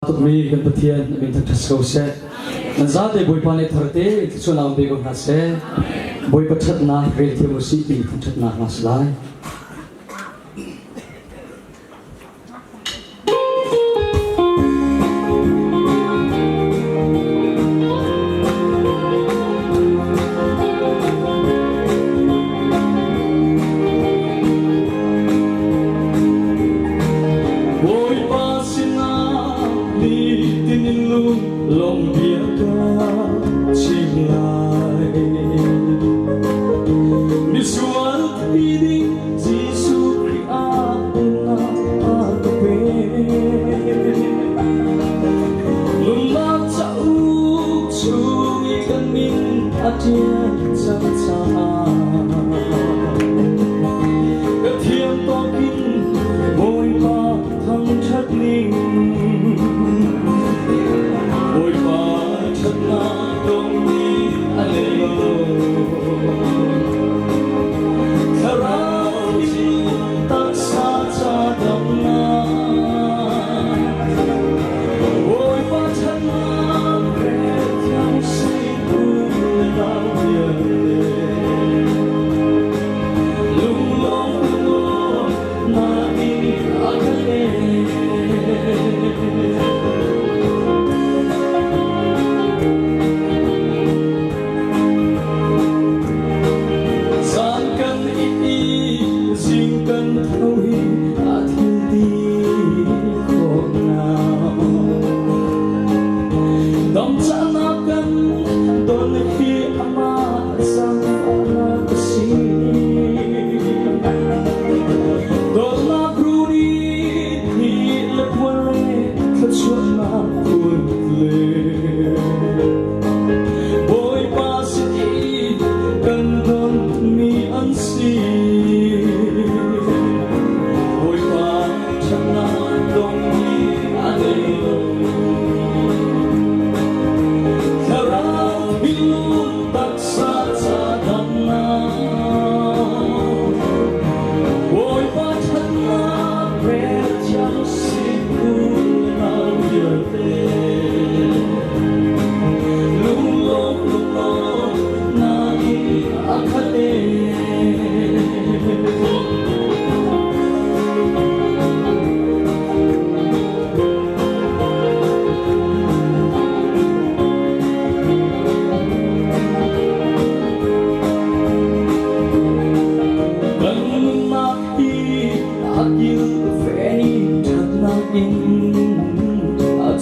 tụi mi gần bát thiên mình thật sâu sẽ giá để bồi pan này thở tế số nào bị gom sẽ bồi bắt chất na về theo một sĩ bị chất na mas lại lòng bia ca chim lại mi sual đi đi Giêsu Christ na ta về lung la chau chung i kan min atia chang cha ka thiam to kin moi ma thang thắt ning you very in a